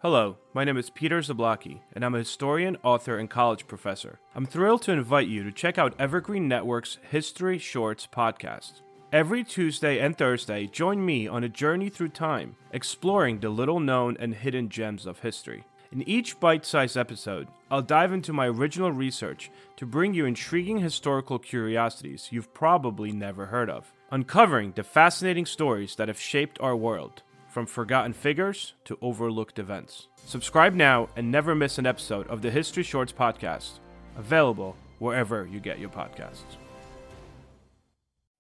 Hello, my name is Peter Zablocki, and I'm a historian, author, and college professor. I'm thrilled to invite you to check out Evergreen Network's History Shorts podcast. Every Tuesday and Thursday, join me on a journey through time, exploring the little-known and hidden gems of history. In each bite-sized episode, I'll dive into my original research to bring you intriguing historical curiosities you've probably never heard of, uncovering the fascinating stories that have shaped our world. From forgotten figures to overlooked events. Subscribe now and never miss an episode of the History Shorts podcast, available wherever you get your podcasts.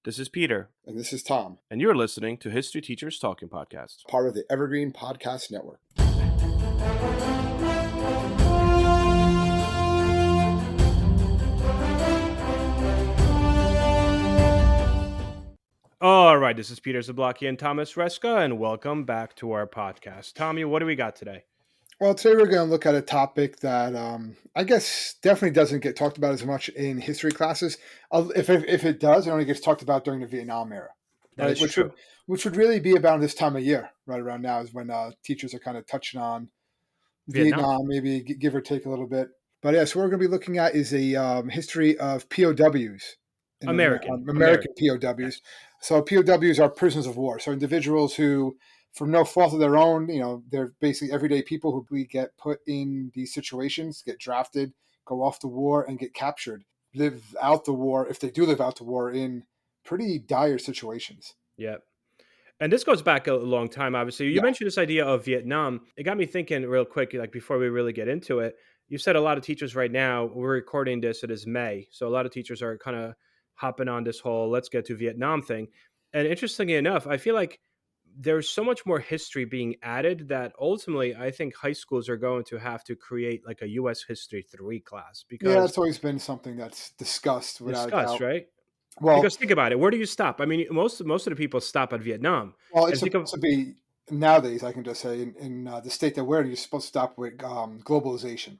This is Peter. And this is Tom. And you're listening to History Teachers Talking Podcast, part of the Evergreen Podcast Network. All right, this is Peter Zablocki and Thomas Reska, and welcome back to our podcast. Tommy, what do we got today? Well, today we're going to look at a topic that I guess definitely doesn't get talked about as much in history classes. If it does, it only gets talked about during the Vietnam era, right? Which would really be about this time of year, right around now, is when teachers are kind of touching on Vietnam, maybe give or take a little bit. But yeah, so what we're going to be looking at is a history of POWs. American POWs. So POWs are prisoners of war. So individuals who, from no fault of their own, they're basically everyday people who we get put in these situations, get drafted, go off to war, and get captured, live out the war, if they do live out the war, in pretty dire situations. Yep. And this goes back a long time, obviously. You mentioned this idea of Vietnam. It got me thinking real quick, like before we really get into it. You said a lot of teachers right now, we're recording this, it is May. So a lot of teachers are kind of hopping on this whole let's get to Vietnam thing. And interestingly enough, I feel like there's so much more history being added that ultimately I think high schools are going to have to create like a U.S. History 3 class. Because that's always been something that's discussed without a doubt. Right? Well, because think about it. Where do you stop? I mean, most of the people stop at Vietnam. Well, it's supposed to be, nowadays, I can just say, in the state that we're in, you're supposed to stop with globalization.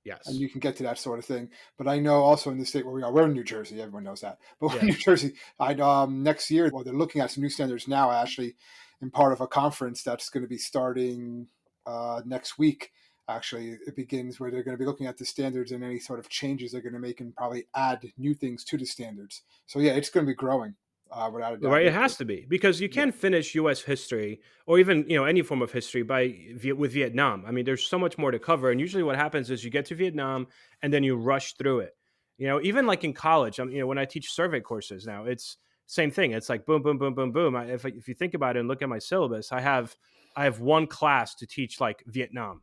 Yes. And you can get to that sort of thing. But I know also in the state where we are, we're in New Jersey, everyone knows that. But in New Jersey, next year, they're looking at some new standards now, actually, in part of a conference that's going to be starting next week. Actually, it begins where they're going to be looking at the standards and any sort of changes they're going to make and probably add new things to the standards. So, it's going to be growing. Without a doubt. Right, it has to be, because you can't finish U.S. history or even any form of history with Vietnam. I mean, there's so much more to cover, and usually what happens is you get to Vietnam and then you rush through it. Even like in college, when I teach survey courses now, it's same thing. It's like boom, boom, boom, boom, boom. If you think about it and look at my syllabus, I have one class to teach like Vietnam.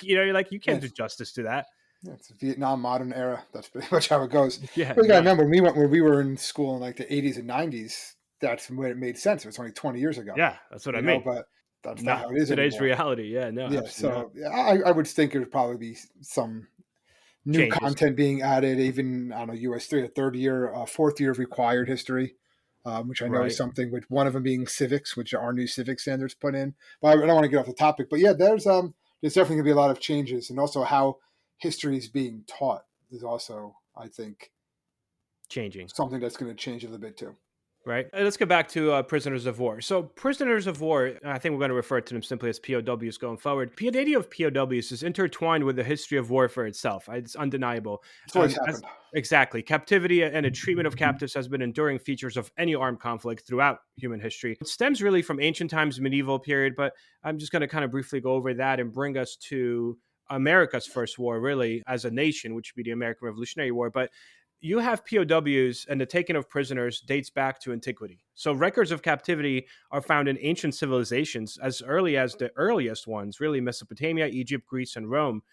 You can't do justice to that. Yeah, it's a Vietnam modern era. That's pretty much how it goes. Yeah, but you gotta remember, when we were in school in like the 80s and 90s, that's when it made sense. It was only 20 years ago. Yeah, that's what I mean. But that's not how it is today's anymore. reality. Yeah, no. Yeah, so I would think it would probably be some new changes. Content being added, even on a US 3, a third year, fourth year of required history, which I know is something, with one of them being civics, which are new civic standards put in. But I don't want to get off the topic. But yeah, there's definitely going to be a lot of changes, and also how history is being taught is also, I think, changing. Something that's going to change a little bit too. Right. Let's get back to prisoners of war. So prisoners of war, I think we're going to refer to them simply as POWs going forward. The idea of POWs is intertwined with the history of warfare itself. It's undeniable. It's always happened. Exactly. Captivity and the treatment of captives has been enduring features of any armed conflict throughout human history. It stems really from ancient times, medieval period, but I'm just going to kind of briefly go over that and bring us to America's first war, really, as a nation, which would be the American Revolutionary War. But you have POWs, and the taking of prisoners dates back to antiquity. So records of captivity are found in ancient civilizations as early as the earliest ones, really Mesopotamia, Egypt, Greece, and Rome.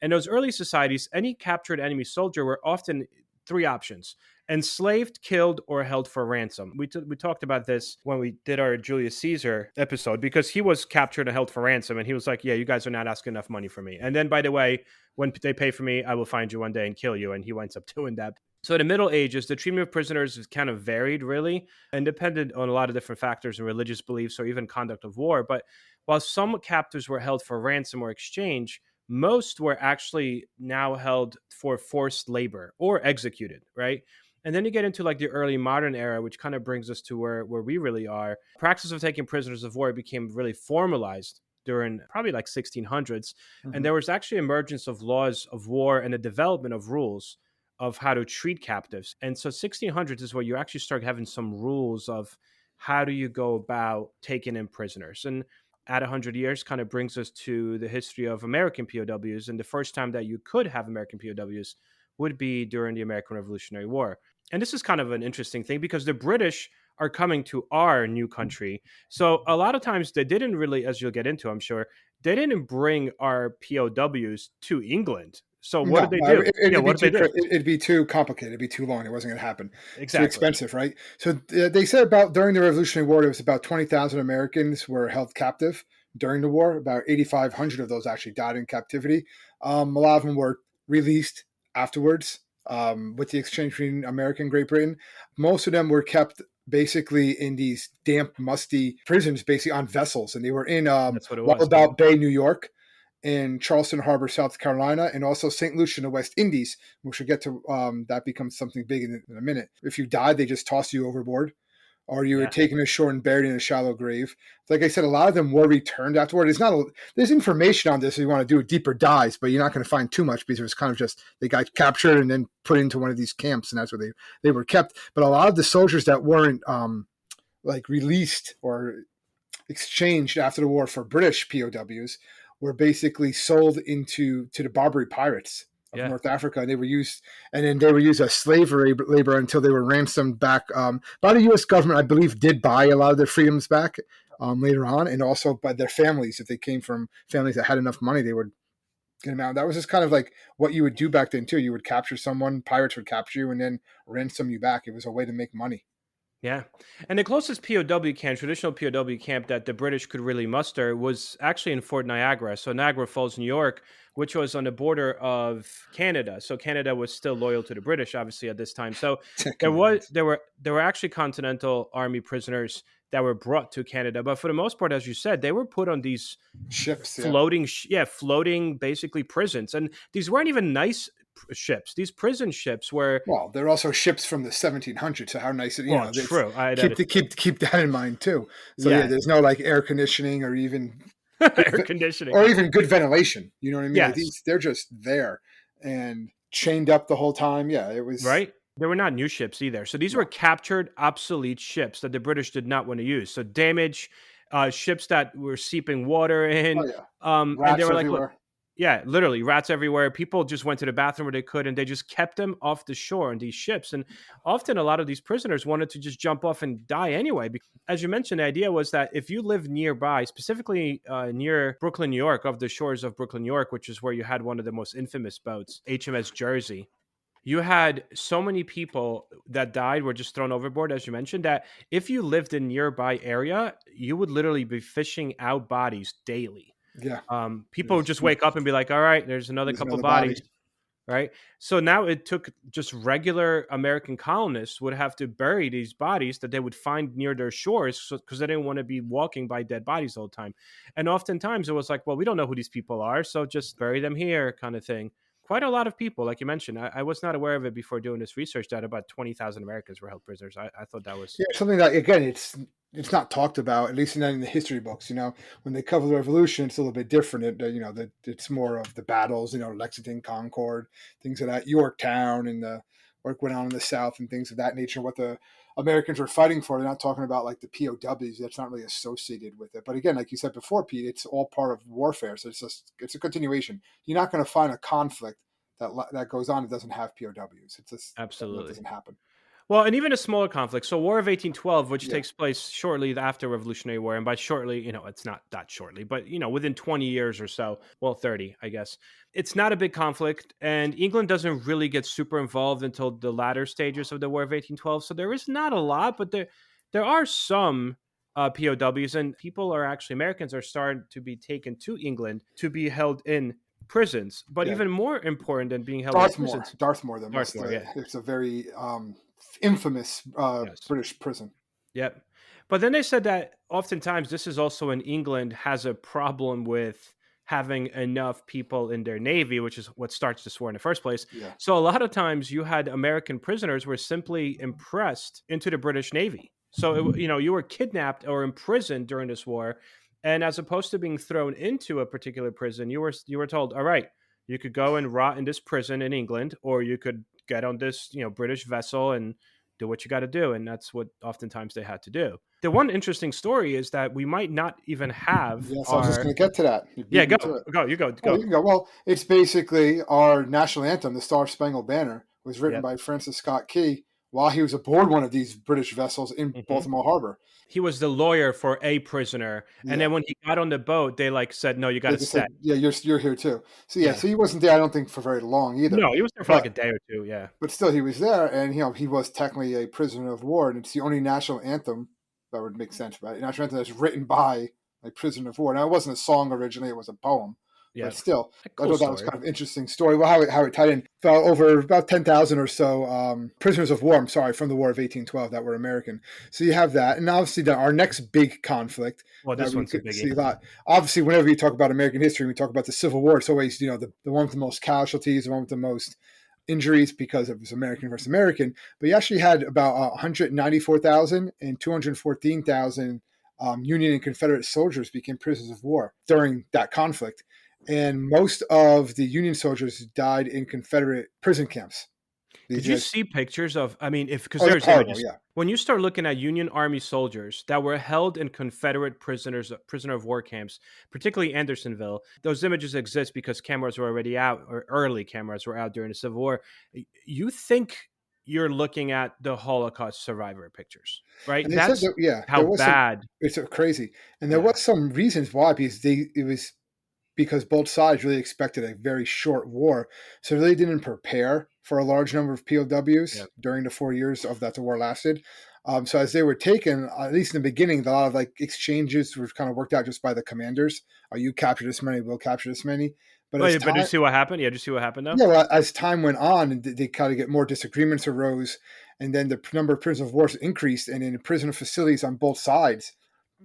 In those early societies, any captured enemy soldier were often three options: enslaved, killed, or held for ransom. We talked about this when we did our Julius Caesar episode, because he was captured and held for ransom, and he was like, yeah, you guys are not asking enough money for me. And then, by the way, when they pay for me, I will find you one day and kill you. And he winds up doing that. So in the Middle Ages, the treatment of prisoners is kind of varied, really, and dependent on a lot of different factors and religious beliefs or even conduct of war. But while some captives were held for ransom or exchange, most were actually now held for forced labor or executed, right? And then you get into like the early modern era, which kind of brings us to where we really are. Practice of taking prisoners of war became really formalized during probably like 1600s. And Hmm. there was actually emergence of laws of war and a development of rules of how to treat captives. And so 1600s is where you actually start having some rules of how do you go about taking in prisoners. And at 100 years kind of brings us to the history of American POWs. And the first time that you could have American POWs would be during the American Revolutionary War. And this is kind of an interesting thing because the British are coming to our new country. So a lot of times they didn't really, as you'll get into, I'm sure, they didn't bring our POWs to England. So what did No, they no, do? Yeah, it'd be what did too they do? it'd be too complicated. It'd be too long. It wasn't going to happen. It's too Exactly. expensive, right? So they said about during the Revolutionary War, there was about 20,000 Americans were held captive during the war. About 8,500 of those actually died in captivity. A lot of them were released afterwards with the exchange between America and Great Britain. Most of them were kept basically in these damp, musty prisons, basically on vessels, and they were in That's what it was. Yeah. Waldabout Bay, New York, in Charleston Harbor, South Carolina, and also St. Lucia in the West Indies. We should get to that becomes something big in a minute. If you died, they just tossed you overboard, or you were Yeah. taken ashore and buried in a shallow grave. Like I said, a lot of them were returned afterward. There's information on this if you want to do deeper dives, but you're not going to find too much because it was kind of just they got captured and then put into one of these camps, and that's where they were kept. But a lot of the soldiers that weren't like released or exchanged after the war for British POWs were basically sold into to the Barbary pirates of Yeah. North Africa, and then they were used as slave labor until they were ransomed back. By the U.S. government, I believe, did buy a lot of their freedoms back later on, and also by their families. If they came from families that had enough money, they would get them out. That was just kind of like what you would do back then too. You would capture someone, pirates would capture you, and then ransom you back. It was a way to make money. Yeah. And the closest POW camp, traditional POW camp that the British could really muster was actually in Fort Niagara. So Niagara Falls, New York, which was on the border of Canada. So Canada was still loyal to the British, obviously, at this time. So Canadians. there were actually Continental Army prisoners that were brought to Canada. But for the most part, as you said, they were put on these Ships, yeah. floating basically prisons. And these weren't even nice ships. These prison ships were, Well, they're also ships from the 1700s. So how nice, well, it's true. I keep identify. keep that in mind too. So yeah, Yeah. there's no like air conditioning or even Air conditioning. or even good ventilation. You know what I mean? Like Yes. these, they're just there and chained up the whole time. Yeah, it was Right? They were not new ships either. So these were no. captured, obsolete ships that the British did not want to use. So damaged ships that were seeping water Oh in. yeah, And they rats were like, look, everywhere. yeah, literally rats everywhere. People just went to the bathroom where they could, and they just kept them off the shore on these ships. And often, a lot of these prisoners wanted to just jump off and die anyway. As you mentioned, the idea was that if you lived nearby, specifically near Brooklyn, New York, off the shores of Brooklyn, New York, which is where you had one of the most infamous boats, HMS Jersey, you had so many people that died were just thrown overboard, as you mentioned, that if you lived in nearby area, you would literally be fishing out bodies daily. Yeah, People would just wake up and be like, all right, there's another there's couple another body. bodies, right? So now it took just regular American colonists would have to bury these bodies that they would find near their shores because they didn't want to be walking by dead bodies all the time. And oftentimes it was like, well, we don't know who these people are, so just bury them here, kind of thing. Quite a lot of people, like you mentioned. I was not aware of it before doing this research that about 20,000 Americans were held prisoners. I thought that was, Yeah, something that again, it's not talked about, at least not in the history books. When they cover the revolution, it's a little bit different. That it's more of the battles. Lexington, Concord, things of that, Yorktown, and the work went on in the South and things of that nature. What the Americans were fighting for. They're not talking about like the POWs. That's not really associated with it. But again, like you said before, Pete, it's all part of warfare. So it's a continuation. You're not going to find a conflict that goes on that doesn't have POWs. It's just that absolutely. doesn't happen. Well, and even a smaller conflict. So, War of 1812, which Yeah, takes place shortly after Revolutionary War, and by shortly, it's not that shortly, but within 20 years or so, well, 30, I guess. It's not a big conflict, and England doesn't really get super involved until the latter stages of the War of 1812. So there is not a lot, but there are some POWs, and Americans are starting to be taken to England to be held in prisons. But yeah. even more important than being held in prisons, Dartmoor, the most. Dartmoor, yeah, It's a very infamous yes. British prison. Yep. But then they said that oftentimes this is also when England has a problem with having enough people in their navy, which is what starts this war in the first place. Yeah, So a lot of times you had American prisoners were simply impressed into the British Navy. So you were kidnapped or imprisoned during this war, And as opposed to being thrown into a particular prison, you were told, all right, you could go and rot in this prison in England, or you could get on this, British vessel and do what you got to do. And that's what oftentimes they had to do. The one interesting story is that we might not even have Yes, I was just our. going to get to that. You Yeah, beat me go, to it. go, you go, Oh, you go. can go. Well, it's basically our national anthem, the Star Spangled Banner, was written Yep. by Francis Scott Key while he was aboard one of these British vessels in hmm Baltimore Harbor. He was the lawyer for a prisoner. And Yeah. then when he got on the boat, they like said, no, you got They to just stay. said, "Yeah, you're here too." So yeah, Yeah. so he wasn't there. I don't think for very long either, No, he was there for like but a day or two. Yeah. still he was there, and he was technically a prisoner of war, and it's the only national anthem that would make sense, right? National anthem that's written by a prisoner of war. Now it wasn't a song originally; it was a poem, Yeah. but still, A I cool thought that was story. kind of interesting story. Well, how it tied in. Fell over about 10,000 or so prisoners of war. I'm sorry, from the War of 1812 that were American. So you have that, and obviously our next big conflict Well, that this we one's a could biggie. see a lot. Obviously, whenever you talk about American history, we talk about the Civil War. It's always the one with the most casualties, the one with the most injuries because it was American versus American. But you actually had about 194,000 and 214,000 Union and Confederate soldiers became prisoners of war during that conflict. And most of the Union soldiers died in Confederate prison camps. Did These you guys, see pictures of, I mean, if because oh, they're there's horrible. images. Yeah. When you start looking at Union Army soldiers that were held in Confederate prisoner of war camps, particularly Andersonville, those images exist because cameras were already out, or early cameras were out during the Civil War. You think you're looking at the Holocaust survivor pictures, right? And they said That's that, yeah, how there was some, bad. it's crazy. And there Yeah. was some reasons why, because it was because both sides really expected a very short war. So they really didn't prepare for a large number of Yeah. POWs during the 4 years of that the war lasted. So as they were taken, at least in the beginning, a lot of like exchanges were kind of worked out just by the commanders. You capture this many, we'll capture this many. But as But did you time, see what happened? Yeah, did you see what happened though? yeah, well, as time went on, and they kind of get more disagreements arose, and then the number of prisoners of war increased, and in prison facilities on both sides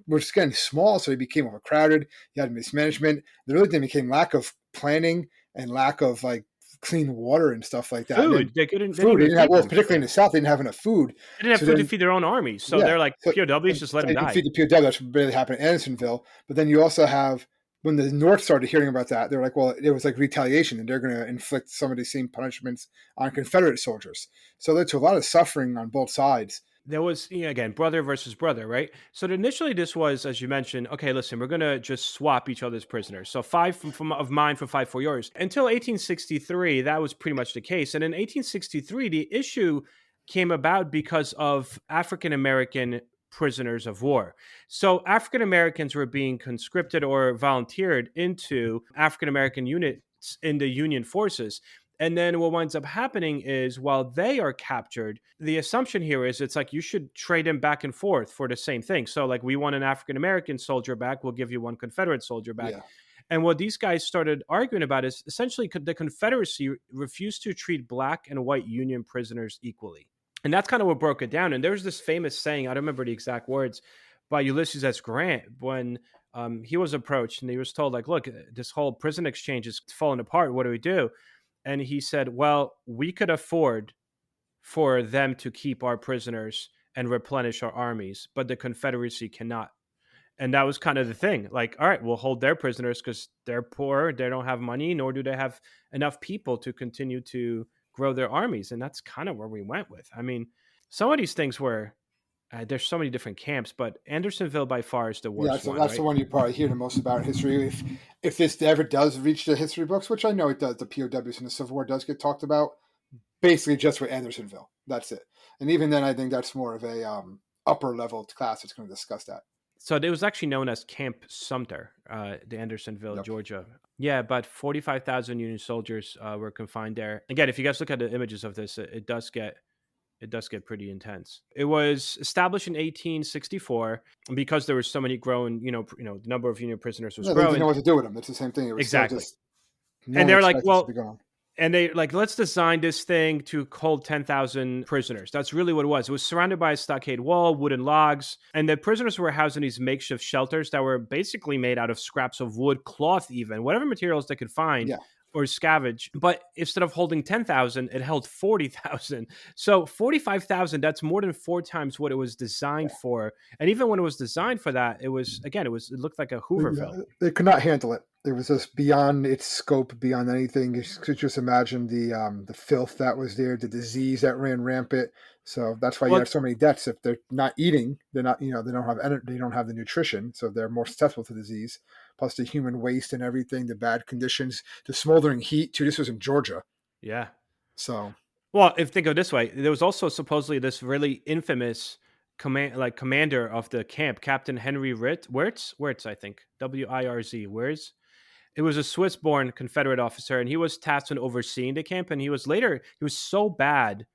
were just getting small, so it became overcrowded. You had mismanagement. There really then became lack of planning and lack of like clean water and stuff like that. And then Food. They didn't food, they even didn't have, feed well, them. particularly in Yeah. the South, they didn't have enough food. They didn't have So food to then, feed their own armies. So yeah, they're like, so POWs, just let them they could die. feed the POW. That's what really happened in Andersonville. But then you also have when the North started hearing about that, they're like, well, it was like retaliation, and they're going to inflict some of the same punishments on Confederate soldiers. So that's a lot of suffering on both sides. There was, again, brother versus brother, right? So initially this was, as you mentioned, okay, listen, we're going to just swap each other's prisoners. So five of mine for five for yours. Until 1863, that was pretty much the case. And in 1863, the issue came about because of African American prisoners of war. So African Americans were being conscripted or volunteered into African American units in the Union forces. And then what winds up happening is while they are captured, the assumption here is it's like you should trade them back and forth for the same thing. So, like, we want an African American soldier back, we'll give you one Confederate soldier back. Yeah. And what these guys started arguing about is essentially the Confederacy refused to treat black and white Union prisoners equally. And that's kind of what broke it down. And there's this famous saying, I don't remember the exact words, by Ulysses S. Grant when he was approached and he was told, like, look, this whole prison exchange is falling apart. What do we do? And he said, well, we could afford for them to keep our prisoners and replenish our armies, but the Confederacy cannot. And that was kind of the thing. Like, all right, we'll hold their prisoners because they're poor, they don't have money, nor do they have enough people to continue to grow their armies. And that's kind of where we went with. I mean, some of these things were, there's so many different camps, but Andersonville by far is the Yeah, worst so one, that's the right? one you probably hear the most about in history. If this ever does reach the history books, which I know it does, the POWs in the Civil War does get talked about, basically just with Andersonville. That's it. And even then, I think that's more of a upper level class that's going to discuss that. So it was actually known as Camp Sumter, the Andersonville, Yep. Georgia. Yeah, about 45,000 Union soldiers were confined there. Again, if you guys look at the images of this, it does get pretty intense. It was established in 1864, and because there were so many growing, the number of Union prisoners was No, they didn't growing. know what to do with them. It's the same thing. It was still Exactly. just no And one they're like, expected this to be well, going. and they like, let's design this thing to hold 10,000 prisoners. That's really what it was. It was surrounded by a stockade wall, wooden logs, and the prisoners were housed in these makeshift shelters that were basically made out of scraps of wood, cloth, even whatever materials they could find Yeah. or scavenge. But instead of holding 10,000, it held 40,000. So 45,000, that's more than 4 times what it was designed for. And even when it was designed for that, it was, again, it looked like a Hooverville. They could not handle it. It was just beyond its scope, beyond anything. You could just imagine the filth that was there, the disease that ran rampant. So that's why you Well, have so many deaths. If they're not eating, they're not, they don't have they don't have the nutrition, so they're more susceptible to disease. Plus the human waste and everything, the bad conditions, the smoldering heat too. This was in Georgia, yeah. so Well, if think of it this way, there was also supposedly this really infamous commander of the camp, Captain Henry Wirtz, I think, Wirz. Wirz. It was a Swiss-born Confederate officer, and he was tasked with overseeing the camp. And he was so bad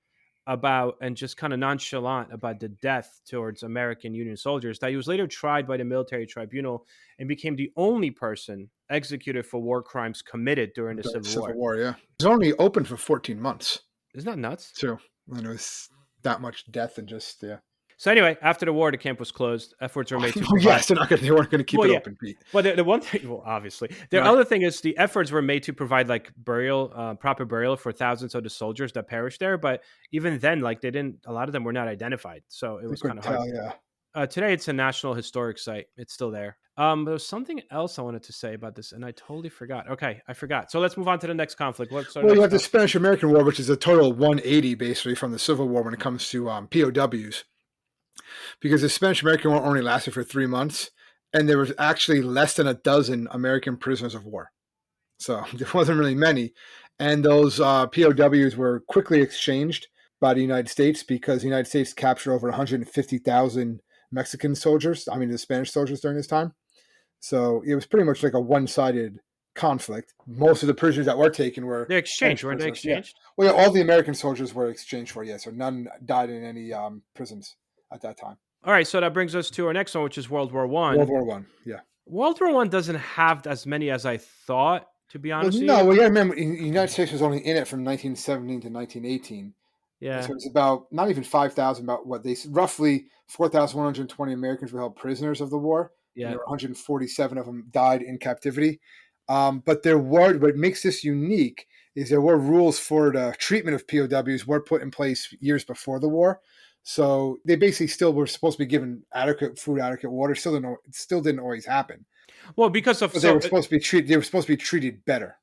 about and just kind of nonchalant about the death towards American Union soldiers that he was later tried by the military tribunal and became the only person executed for war crimes committed during the the Civil Civil War. War, yeah, it was only open for 14 months. Isn't that nuts? So, and it was that much death and just, yeah. So anyway, after the war, the camp was closed. Efforts were made to provide. Yes, they weren't going to keep it open, Pete. Well, the one thing, well, obviously, the other thing is the efforts were made to provide like proper burial for thousands of the soldiers that perished there. But even then, like a lot of them were not identified, so it was kind of hard. Today, it's a National Historic Site. It's still there. There was something else I wanted to say about this, and I totally forgot. Okay, I forgot. So let's move on to the next conflict. You have the Spanish-American War, which is a total 180, basically, from the Civil War when it comes to POWs. Because the Spanish-American War only lasted for 3 months, and there was actually less than a dozen American prisoners of war. So there wasn't really many. And those POWs were quickly exchanged by the United States because the United States captured over 150,000 Mexican soldiers, the Spanish soldiers during this time. So it was pretty much like a one-sided conflict. Most of the prisoners that were taken were... They exchanged, weren't they exchanged? Yeah. Well, yeah, all the American soldiers were exchanged for, so none died in any prisons at that time. All right, so that brings us to our next one, which is World War I. World War I, yeah. World War I doesn't have as many as I thought, to be honest with you. No, we got to remember, the United States was only in it from 1917 to 1918. Yeah. So it's about, not even 5,000, about what they said, roughly 4,120 Americans were held prisoners of the war. Yeah. And 147 of them died in captivity. But what makes this unique is there were rules for the treatment of POWs were put in place years before the war. So they basically still were supposed to be given adequate food, adequate water. Still didn't always happen. Well, because of they were supposed to be treated. They were supposed to be treated better.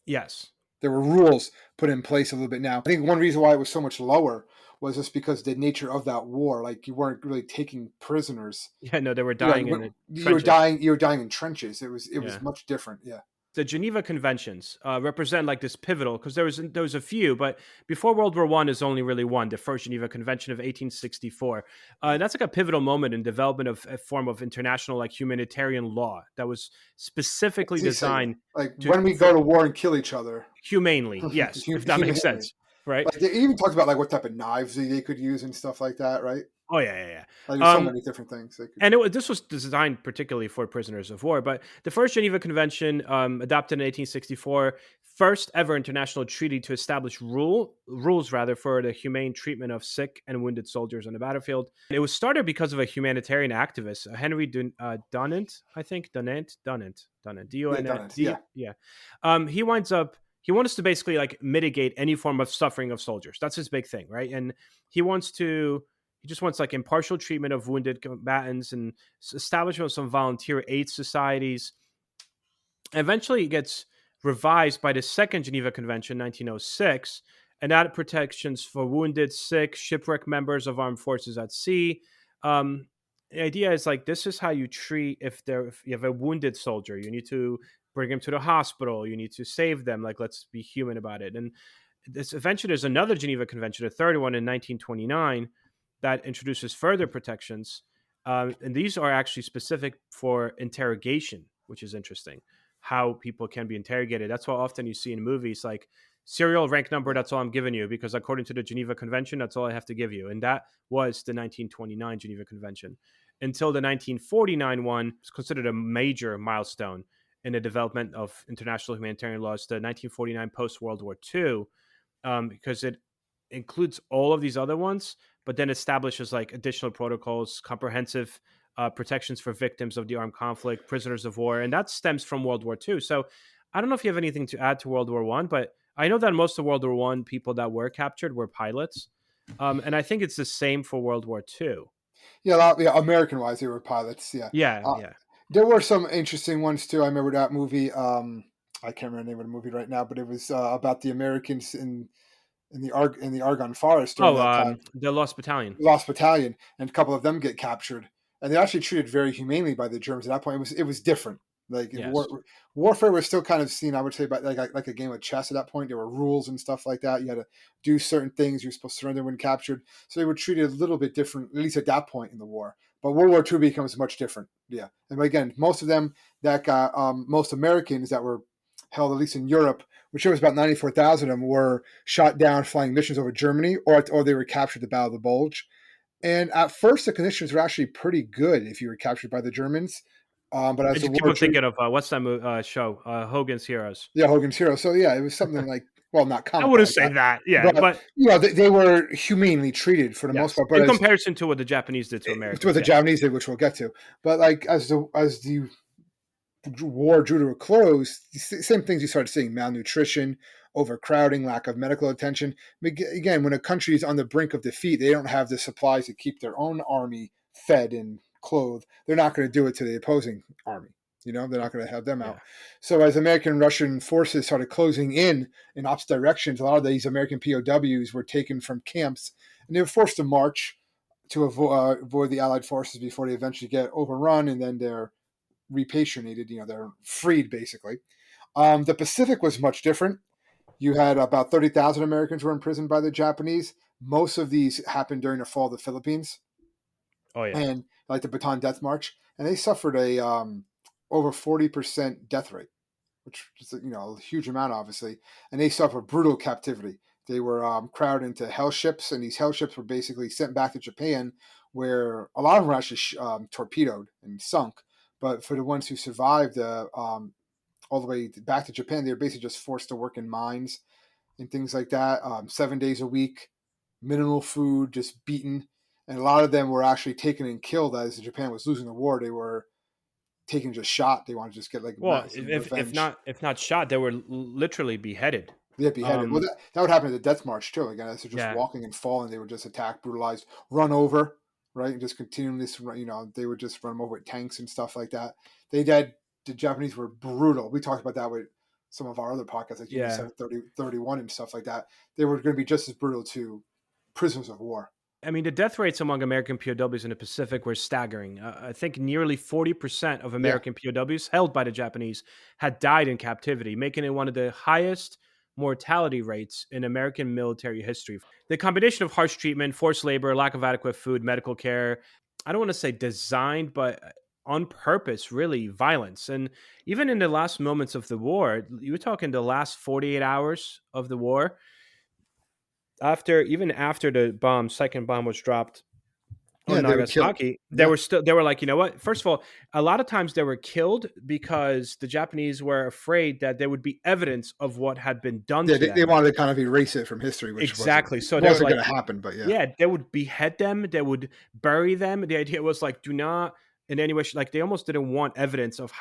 Yes, there were rules put in place a little bit. Now, I think one reason why it was so much lower was just because the nature of that war. Like you weren't really taking prisoners. Yeah, no, they were dying in the trenches. You were dying in trenches. It was much different. Yeah. The Geneva Conventions represent like this pivotal, because there was a few, but before World War I is only really one, the first Geneva Convention of 1864. That's like a pivotal moment in development of a form of international like humanitarian law that was specifically designed when we go to war and kill each other humanely. Yes, if that makes sense, right? Like they even talked about like what type of knives they could use and stuff like that, right? Oh yeah. Like there's so many different things. This was designed particularly for prisoners of war. But the first Geneva Convention, adopted in 1864, first ever international treaty to establish rules for the humane treatment of sick and wounded soldiers on the battlefield. It was started because of a humanitarian activist, Henry Dunant, I think. Dunant, D-O-N-N-T. Yeah. He wants to basically like mitigate any form of suffering of soldiers. That's his big thing, right? And he just wants like impartial treatment of wounded combatants and establishment of some volunteer aid societies. Eventually, it gets revised by the Second Geneva Convention, 1906, and added protections for wounded, sick, shipwrecked members of armed forces at sea. The idea is like this is how you treat if you have a wounded soldier. You need to bring him to the hospital. You need to save them. Like let's be human about it. And eventually, there's another Geneva Convention, a third one in 1929. That introduces further protections. And these are actually specific for interrogation, which is interesting, how people can be interrogated. That's what often you see in movies, like serial rank number, that's all I'm giving you, because according to the Geneva Convention, that's all I have to give you. And that was the 1929 Geneva Convention. Until the 1949 one was considered a major milestone in the development of international humanitarian laws, the 1949 post-World War II, because it includes all of these other ones, but then establishes like additional protocols, comprehensive protections for victims of the armed conflict, prisoners of war, and that stems from World War II. So I don't know if you have anything to add to World War One, but I know that most of World War One people that were captured were pilots, and I think it's the same for World War Two. Yeah, yeah, American wise, they were pilots. Yeah, Yeah, uh, yeah. there were some interesting ones too. I remember that movie. I can't remember the name of the movie right now, but it was about the Americans in the Argonne Forest during Oh, that time. the Lost Battalion. Lost Battalion, and a couple of them get captured, and they're actually treated very humanely by the Germans at that point. It was different. Like Yes. warfare was still kind of seen, I would say, but like a game of chess at that point. There were rules and stuff like that. You had to do certain things. You're supposed to surrender when captured, so they were treated a little bit different, at least at that point in the war. But World War II becomes much different. Yeah, and again, most of them that got most Americans that were held, at least in Europe, which was about 94,000 of them, were shot down flying missions over Germany, or they were captured at the Battle of the Bulge. And at first, the conditions were actually pretty good if you were captured by the Germans. But I as the just keep war on drew, thinking of what's that show? Hogan's Heroes. yeah, Hogan's Hero. So yeah, it was something like, well, not I comical wouldn't like say that, that. Yeah, but but they were humanely treated for the most yes, part. But in as comparison to what the Japanese did to to what Americans, the yes. Japanese did, which we'll get to, but like as the war drew to a close, same things you started seeing: malnutrition, overcrowding, lack of medical attention. Again, when a country is on the brink of defeat, they don't have the supplies to keep their own army fed and clothed. They're not going to do it to the opposing army. They're not going to have them out. Yeah. So as American Russian forces started closing in opposite directions, a lot of these American POWs were taken from camps and they were forced to march to avoid the Allied forces before they eventually get overrun, and then they're repatriated. They're freed basically. The Pacific was much different. You had about 30,000 Americans were imprisoned by the Japanese. Most of these happened during the fall of the Philippines Oh yeah. and like the Bataan Death March, and they suffered a over 40% death rate, which is a huge amount, obviously, and they suffered brutal captivity. They were crowded into hell ships, and these hell ships were basically sent back to Japan, where a lot of them were actually torpedoed and sunk. But for the ones who survived all the way back to Japan, they were basically just forced to work in mines and things like that, 7 days a week, minimal food, just beaten. And a lot of them were actually taken and killed as Japan was losing the war. They were taken, just shot. They wanted to just get like Well, massive if revenge. not shot, they were literally beheaded. They get beheaded. Well, Um, that would happen at the Death March too. Again, as they're just yeah, walking and falling, they were just attacked, brutalized, run over, right, and just continually, they would just run them over with tanks and stuff like that. They did. The Japanese were brutal. We talked about that with some of our other podcasts, like Unit yeah. 731 and stuff like that. They were going to be just as brutal to prisoners of war. I mean, the death rates among American POWs in the Pacific were staggering. I think nearly 40% of Yeah, American POWs held by the Japanese had died in captivity, making it one of the highest mortality rates in American military history. The combination of harsh treatment, forced labor, lack of adequate food, medical care, I don't want to say designed, but on purpose, really violence. And even in the last moments of the war, you were talking the last 48 hours of the war, even after the second bomb was dropped yeah, on they would kill. Nagasaki, Yeah, they were like, you know what? First of all, a lot of times they were killed because the Japanese were afraid that there would be evidence of what had been done yeah, to they them. wanted to kind of erase it from history, which wasn't Exactly. So they were wasn't like, going to happen. But yeah, yeah, they would behead them, they would bury them. The idea was like, do not in any way, like they almost didn't want evidence of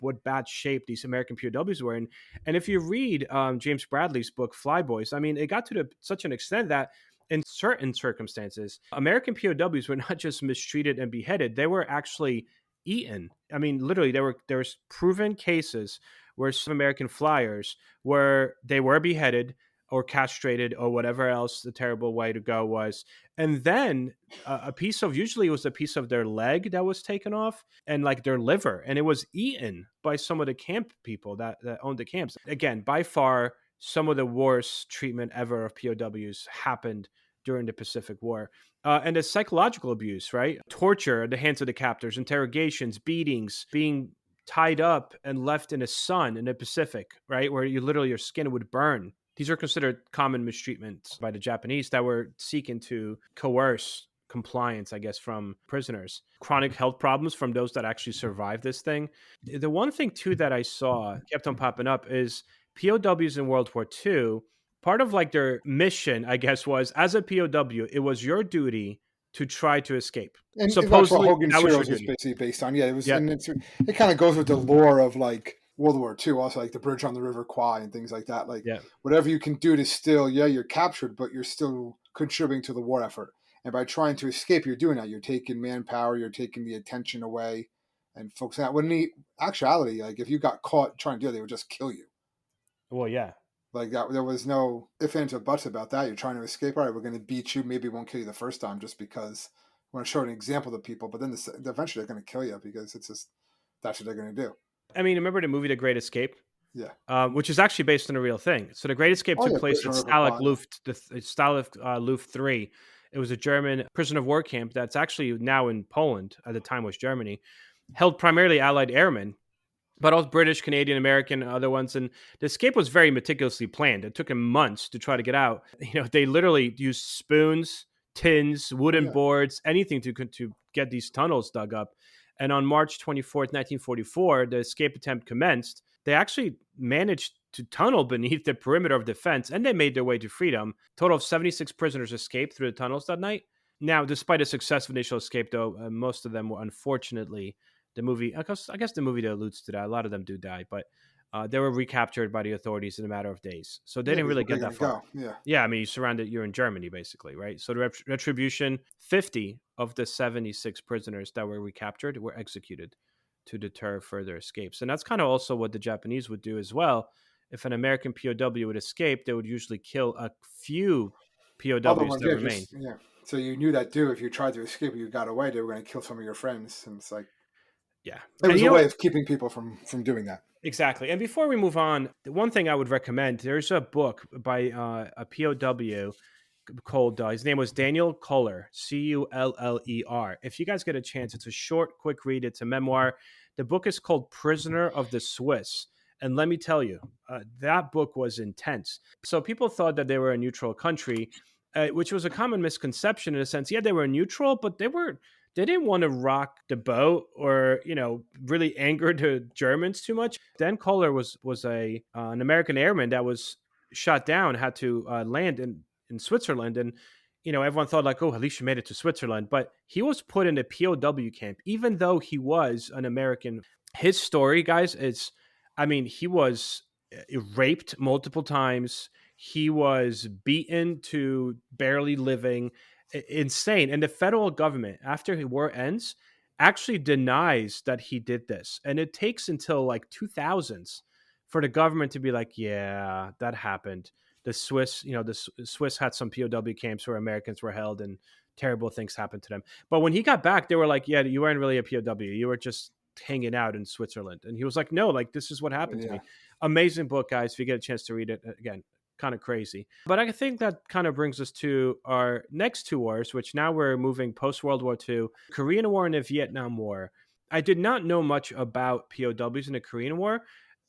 what bad shape these American POWs were in. And if you read James Bradley's book Flyboys, I mean, it got to such an extent that in certain circumstances, American POWs were not just mistreated and beheaded; they were actually eaten. I mean, literally, there's proven cases where some American flyers where they were beheaded or castrated or whatever else the terrible way to go was, and then a piece of usually it was a piece of their leg that was taken off and like their liver, and it was eaten by some of the camp people that owned the camps. Again, by far some of the worst treatment ever of POWs happened during the Pacific War. And the psychological abuse, right? Torture at the hands of the captors, interrogations, beatings, being tied up and left in the sun in the Pacific, right? Where you literally your skin would burn. These are considered common mistreatments by the Japanese that were seeking to coerce compliance, I guess, from prisoners. Chronic health problems from those that actually survived this thing. The one thing, too, that I saw kept on popping up is POWs in World War II. Part of like their mission, I guess, was as a POW, it was your duty to try to escape. and that's what Supposedly, Hogan's that was your Heroes was duty. basically based on. Yeah, it was, Yeah. and it kind of goes with the lore of like World War II, also like the bridge on the River Kwai and things like that. Like Yeah. whatever you can do to still, yeah, you're captured, but you're still contributing to the war effort. And by trying to escape, you're doing that. You're taking manpower, you're taking the attention away, and focusing out. When in the actuality, like if you got caught trying to do it, they would just kill you. Well, yeah. Like that, there was no ifs, ands, or buts about that. You're trying to escape. All right, we're going to beat you. Maybe we won't kill you the first time, just because we want to show an example to people. But then eventually they're going to kill you because it's just that's what they're going to do. I mean, remember the movie The Great Escape? Yeah. Which is actually based on a real thing. So The Great Escape Oh took yeah, place at Prisoner of a Quiet. Stalag Luft 3. It was a German prisoner of war camp that's actually now in Poland. At the time was Germany, held primarily Allied airmen, but also British, Canadian, American, other ones. And the escape was very meticulously planned. It took them months to try to get out. They literally used spoons, tins, Oh wooden yeah. boards, anything to get these tunnels dug up. And on March 24th, 1944, the escape attempt commenced. They actually managed to tunnel beneath the perimeter of defense, and they made their way to freedom. Total of 76 prisoners escaped through the tunnels that night. Now, despite a successful initial escape, though, most of them were unfortunately I guess the movie alludes to that. A lot of them do die, but they were recaptured by the authorities in a matter of days. So they Yeah, didn't because really where get are they that going far. to go? Yeah. Yeah, I mean, you're in Germany, basically, right? So the retribution, 50 of the 76 prisoners that were recaptured were executed to deter further escapes. And that's kind of also what the Japanese would do as well. If an American POW would escape, they would usually kill a few Other POWs ones, that yeah, remain. just yeah. So you knew that too. If you tried to escape, you got away, they were going to kill some of your friends, and it's like Yeah. it And was a way of keeping people from doing that. exactly. And before we move on, the one thing I would recommend, there's a book by a POW called, his name was Daniel Culler, Culler. If you guys get a chance, it's a short, quick read. It's a memoir. The book is called Prisoner of the Swiss. And let me tell you, that book was intense. So people thought that they were a neutral country, which was a common misconception in a sense. Yeah, they were neutral, but they didn't want to rock the boat or really anger the Germans too much. Dan Kohler was a an American airman that was shot down, had to land in Switzerland, and everyone thought like, oh, at least you made it to Switzerland, but he was put in a POW camp, even though he was an American. His story, guys, is, I mean, he was raped multiple times. He was beaten to barely living. Insane. And the federal government, after the war ends, actually denies that he did this. And it takes until like 2000s for the government to be like, yeah, that happened. The Swiss, the Swiss had some POW camps where Americans were held and terrible things happened to them. But when he got back, they were like, yeah, you weren't really a POW. You were just hanging out in Switzerland. And he was like, no, like this is what happened to Yeah. me. Amazing book, guys. If you get a chance to read it, again, kind of crazy. But I think that kind of brings us to our next two wars, which now we're moving post World War II, Korean War and the Vietnam War. I did not know much about POWs in the Korean War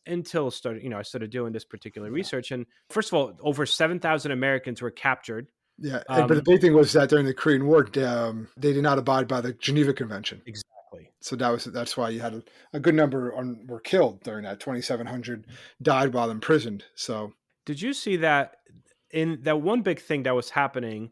until I started doing this particular Yeah. research. And first of all, over 7,000 Americans were captured. Yeah, but the big thing was that during the Korean War, they did not abide by the Geneva Convention. Exactly. So that's why you had a good number were killed during that. 2,700 died while imprisoned. So did you see that in that one big thing that was happening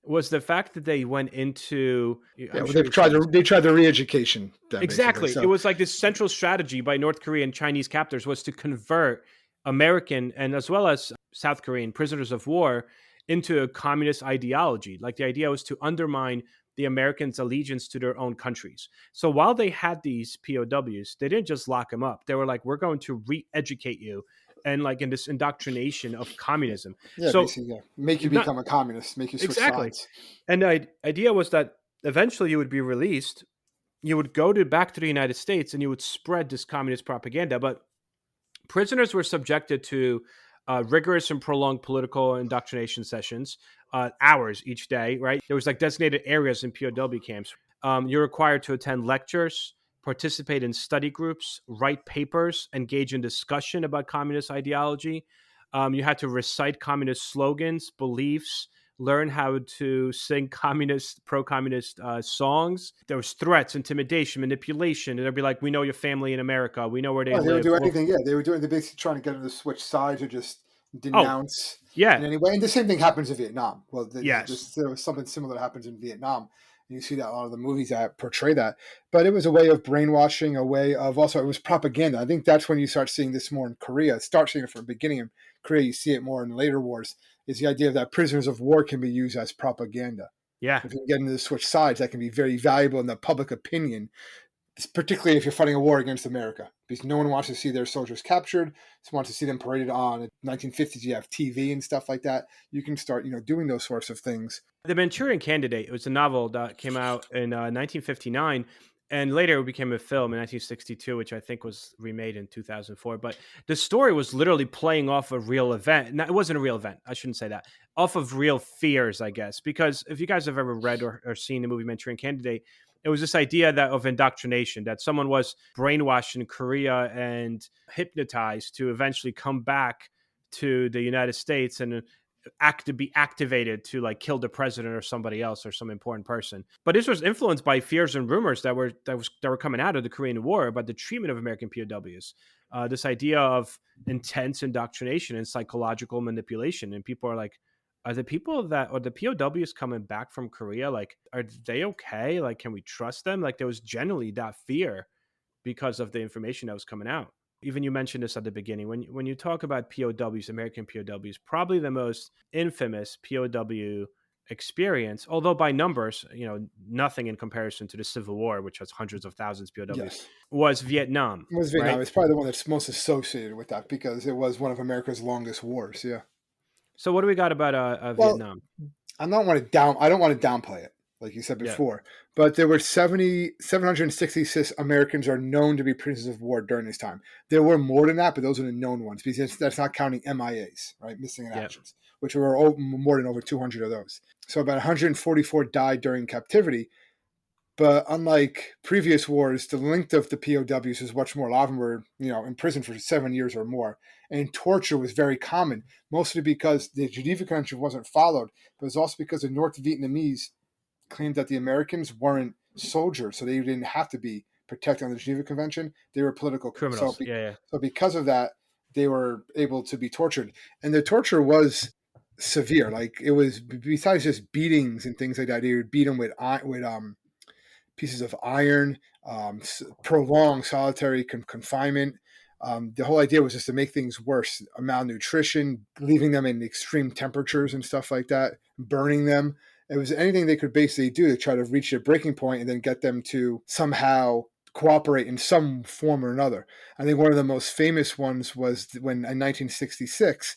was the fact that they went into, yeah, I'm well, sure you've seen this. they tried the re-education. Then basically, Exactly. It so was like this central strategy by North Korean Chinese captors was to convert American and as well as South Korean prisoners of war into a communist ideology. Like the idea was to undermine the Americans' allegiance to their own countries. So while they had these POWs, they didn't just lock them up. They were like, we're going to re-educate you and like in this indoctrination of communism. yeah, So basically, yeah, make you not become a communist, make you switch exactly. sides. And the idea was that eventually you would be released, you would go back to the United States and you would spread this communist propaganda. But prisoners were subjected to rigorous and prolonged political indoctrination sessions, hours each day, right? There was like designated areas in POW camps. You're required to attend lectures, participate in study groups, write papers, engage in discussion about communist ideology. You had to recite communist slogans, beliefs, learn how to sing pro-communist songs. There was threats, intimidation, manipulation. And they'd be like, we know your family in America. We know where they Oh, they would live. do Or, anything. Yeah, they're basically trying to get them to switch sides or just oh, denounce in yeah, any way. And the same thing happens in Vietnam. Well, yes. there was something similar that happens in Vietnam. And you see that a lot of the movies that portray that. But it was a way of brainwashing, a way of also, it was propaganda. I think that's when you start seeing this more in Korea. Start seeing it from the beginning in Korea. You see it more in later wars. Is the idea that prisoners of war can be used as propaganda. Yeah. If you get into the switch sides, that can be very valuable in the public opinion, particularly if you're fighting a war against America, because no one wants to see their soldiers captured. Just wants to see them paraded on. 1950s, you have TV and stuff like that. You can start, doing those sorts of things. The Manchurian Candidate, it was a novel that came out in 1959, and later it became a film in 1962, which I think was remade in 2004. But the story was literally playing off a real event. No, it wasn't a real event. I shouldn't say that. Off of real fears, I guess. Because if you guys have ever read or seen the movie Manchurian Candidate, it was this idea that of indoctrination, that someone was brainwashed in Korea and hypnotized to eventually come back to the United States and be activated to like kill the president or somebody else or some important person. But this was influenced by fears and rumors that were coming out of the Korean War about the treatment of American POWs. This idea of intense indoctrination and psychological manipulation, and people are like, are the POWs coming back from Korea, like, are they okay? Like, can we trust them? Like, there was generally that fear because of the information that was coming out. Even you mentioned this at the beginning. When you talk about POWs, American POWs, probably the most infamous POW experience, although by numbers, nothing in comparison to the Civil War, which has hundreds of thousands of POWs, Yes. was Vietnam, It was Vietnam. right? It's probably the one that's most associated with that because it was one of America's longest wars. Yeah. So what do we got about Well, Vietnam? I don't want to downplay it, like you said Yeah, before. But there were 766 Americans are known to be prisoners of war during this time. There were more than that, but those are the known ones because that's not counting MIAs, right? Missing in yeah. actions, which were more than over 200 of those. So about 144 died during captivity. But unlike previous wars, the length of the POWs was much more. A lot of them were, in prison for 7 years or more. And torture was very common, mostly because the Geneva Convention wasn't followed, but it was also because the North Vietnamese claimed that the Americans weren't soldiers, so they didn't have to be protected on the Geneva Convention. They were political. Criminals. Yeah, yeah. So because of that, they were able to be tortured. And the torture was severe. Like, it was, besides just beatings and things like that, they would beat them with pieces of iron, prolonged solitary confinement. The whole idea was just to make things worse. Malnutrition, leaving them in extreme temperatures and stuff like that, burning them. It was anything they could basically do to try to reach a breaking point and then get them to somehow cooperate in some form or another. I think one of the most famous ones was when in 1966,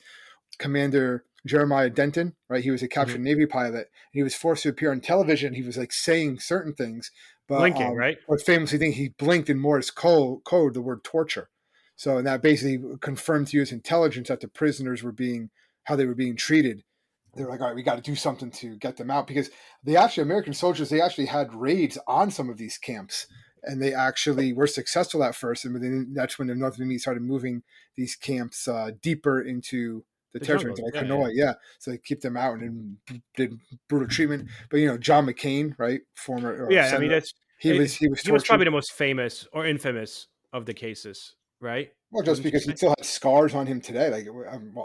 Commander Jeremiah Denton, right? He was a Hmm. captured Navy pilot. He was forced to appear on television. He was like saying certain things, but Blinking, right? what famously thing he blinked in Morse code the word torture. So, and that basically confirmed to U.S. intelligence that the prisoners were how they were being treated. They were like, all right, we got to do something to get them out because American soldiers, they actually had raids on some of these camps and they actually were successful at first. And then that's when the North Vietnamese started moving these camps deeper into the The territory, jungles. like Yeah, yeah. Hanoi, yeah. So they keep them out and did brutal treatment. But John McCain, right, former Yeah, I mean, senator, that's he was he was tortured. probably the most famous or infamous of the cases, right? Well, just Wouldn't you because he say? still had scars on him today, like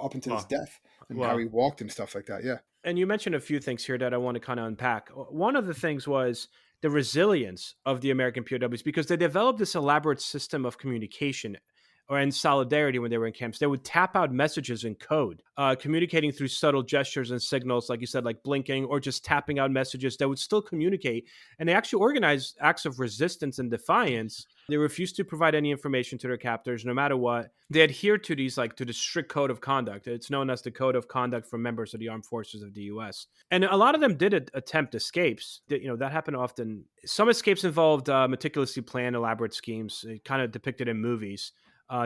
up until his Well, death, and how he well, walked and stuff like that. Yeah. and you mentioned a few things here that I want to kind of unpack. One of the things was the resilience of the American POWs because they developed this elaborate system of communication or in solidarity when they were in camps. They would tap out messages in code, communicating through subtle gestures and signals, like you said, like blinking or just tapping out messages that would still communicate. And they actually organized acts of resistance and defiance. They refused to provide any information to their captors, no matter what. They adhered to to the strict code of conduct. It's known as the Code of Conduct for members of the armed forces of the U.S. And a lot of them did attempt escapes. That happened often. Some escapes involved meticulously planned, elaborate schemes, kind of depicted in movies.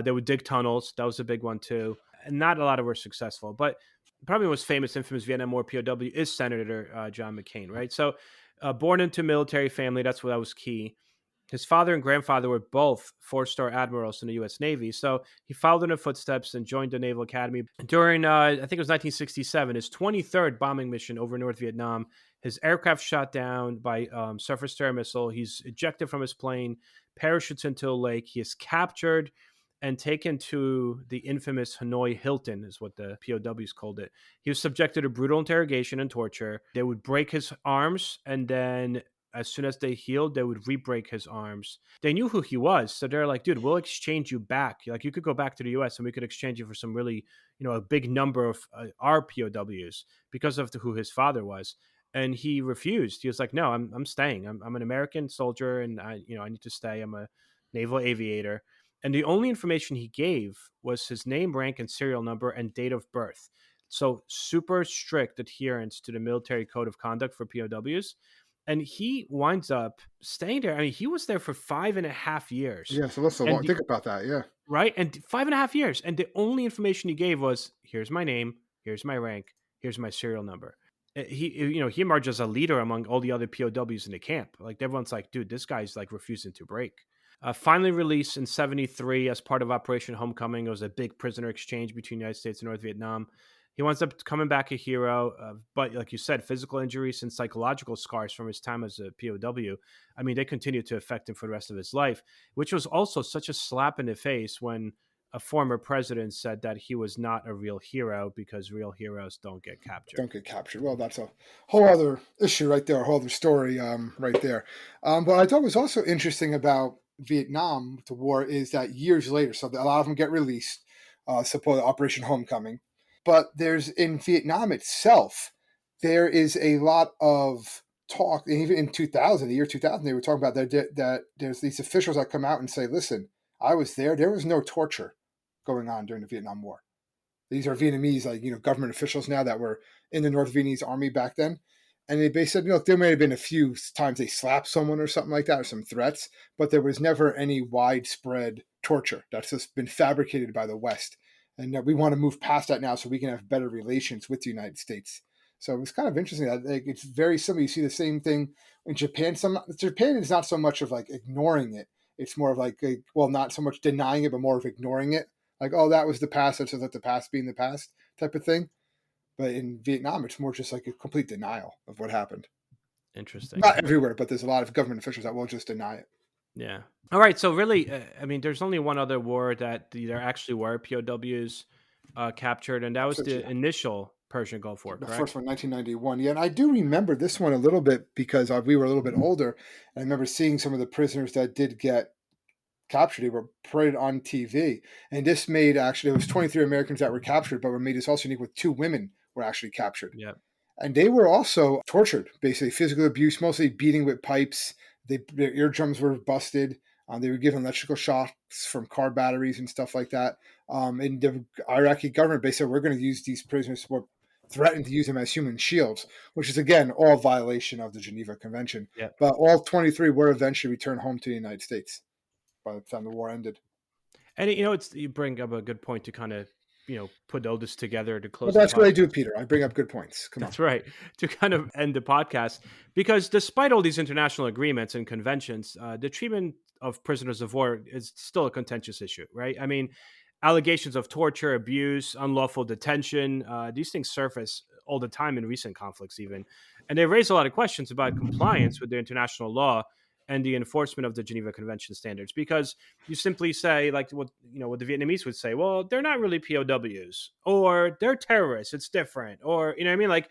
They would dig tunnels. That was a big one too. And not a lot of were successful. But probably the most famous, infamous Vietnam War POW is Senator John McCain, right? So born into a military family, that's what that was key. His father and grandfather were both four-star admirals in the U.S. Navy, so he followed in their footsteps and joined the Naval Academy. During, I think it was 1967, his 23rd bombing mission over North Vietnam, his aircraft shot down by surface-to-air missile. He's ejected from his plane, parachutes into a lake. He is captured and taken to the infamous Hanoi Hilton, is what the POWs called it. He was subjected to brutal interrogation and torture. They would break his arms and then as soon as they healed, they would re-break his arms. They knew who he was, so they're like, dude, we'll exchange you back. Like, you could go back to the US and we could exchange you for some really, a big number of our POWs because of who his father was. And he refused. He was like, no, I'm staying. I'm an American soldier, and I need to stay. I'm a naval aviator. And the only information he gave was his name, rank, and serial number and date of birth. So super strict adherence to the military code of conduct for POWs. And he winds up staying there. I mean, he was there for 5.5 years. Yeah, so that's a And long. Think about that. Yeah, right? And 5.5 years. And the only information he gave was, here's my name, here's my rank, here's my serial number. He emerged as a leader among all the other POWs in the camp. Like, everyone's like, dude, this guy's like refusing to break. Finally released in 73 as part of Operation Homecoming. It was a big prisoner exchange between the United States and North Vietnam. He winds up coming back a hero, but like you said, physical injuries and psychological scars from his time as a POW, I mean, they continued to affect him for the rest of his life, which was also such a slap in the face when a former president said that he was not a real hero because real heroes don't get captured. don't get captured. Well, that's a whole other issue right there, a whole other story right there. But I thought was also interesting about Vietnam, the war, is that years later, so a lot of them get released, support Operation Homecoming. But there's in Vietnam itself, there is a lot of talk, and even in 2000, the year 2000, they were talking about that there's these officials that come out and say, listen, I was there. There was no torture going on during the Vietnam War. These are Vietnamese, like, government officials now that were in the North Vietnamese army back then. And they basically said, there may have been a few times they slapped someone or something like that, or some threats, but there was never any widespread torture. That's just been fabricated by the West. And we want to move past that now so we can have better relations with the United States. So it was kind of interesting that, like, it's very similar. You see the same thing in Japan. Japan is not so much of like ignoring it. It's more of like, not so much denying it, but more of ignoring it. Like, oh, that was the past. Let's just let the past be in the past type of thing. But in Vietnam, it's more just like a complete denial of what happened. Interesting. Not everywhere, but there's a lot of government officials that will just deny it. Yeah. All right. So really, I mean, there's only one other war that there actually were POWs captured, and that was Such, the initial Persian Gulf War, the correct? first one, 1991. Yeah, and I do remember this one a little bit because we were a little bit older. And I remember seeing some of the prisoners that did get captured. They were paraded on TV. And this made, actually, it was 23 Americans that were captured, but what made this also unique with 2 women were actually captured. Yeah. And they were also tortured, basically physical abuse, mostly beating with pipes. Their eardrums were busted. They were given electrical shocks from car batteries and stuff like that. And the Iraqi government basically said, we're going to use these prisoners, we're threatened to use them as human shields, which is, again, all violation of the Geneva Convention. Yeah. But all 23 were eventually returned home to the United States by the time the war ended. And you bring up a good point to kind of put all this together to Well, close the that's what I podcast. do, Peter. I bring up good points. Come on. That's right. To kind of end the podcast, because despite all these international agreements and conventions, the treatment of prisoners of war is still a contentious issue, right? I mean, allegations of torture, abuse, unlawful detention, these things surface all the time in recent conflicts, even. And they raise a lot of questions about compliance with the international law and the enforcement of the Geneva Convention standards, because you simply say, like, what the Vietnamese would say, well, they're not really POWs, or they're terrorists, it's different, or what I mean, like,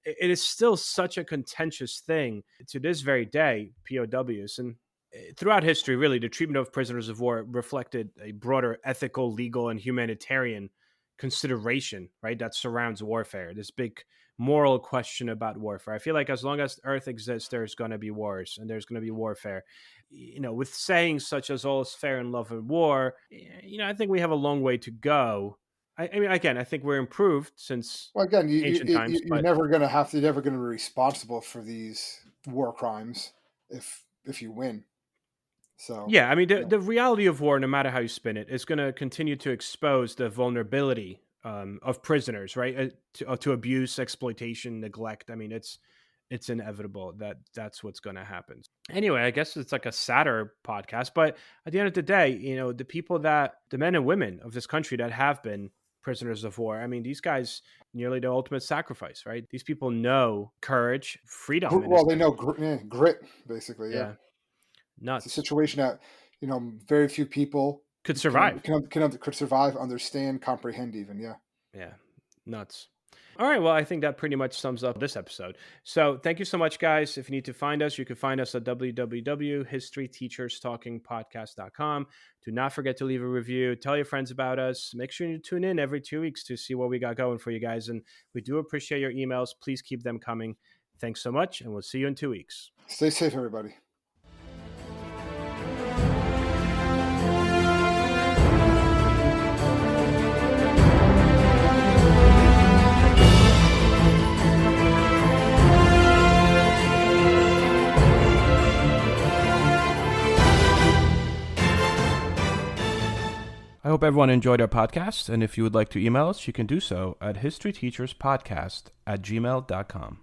it is still such a contentious thing to this very day, POWs. And throughout history, really, the treatment of prisoners of war reflected a broader ethical, legal, and humanitarian consideration, right, that surrounds warfare. This big moral question about warfare. I feel like as long as Earth exists, there's going to be wars and there's going to be warfare. With sayings such as "all is fair in love and war," I think we have a long way to go. I mean, again, I think we're improved since Well, again, ancient times, you're but never going to you're never going to be responsible for these war crimes if you win. So, yeah, I mean, the, yeah. the reality of war, no matter how you spin it, is going to continue to expose the vulnerability of prisoners, right? To abuse, exploitation, neglect. I mean, it's inevitable that that's what's going to happen. Anyway, I guess it's like a sadder podcast, but at the end of the day, the men and women of this country that have been prisoners of war, I mean, these guys nearly the ultimate sacrifice, right? These people know courage, freedom, in a Well, they sense. know grit, basically. Yeah, Yeah, it's a nuts. situation that very few people Could survive. could survive, understand, comprehend. Even, yeah. Yeah, nuts. All right. Well, I think that pretty much sums up this episode. So thank you so much, guys. If you need to find us, you can find us at www.historyteacherstalkingpodcast.com. Do not forget to leave a review. Tell your friends about us. Make sure you tune in every 2 weeks to see what we got going for you guys. And we do appreciate your emails. Please keep them coming. Thanks so much, and we'll see you in 2 weeks. Stay safe, everybody. I hope everyone enjoyed our podcast, and if you would like to email us, you can do so at historyteacherspodcast@gmail.com.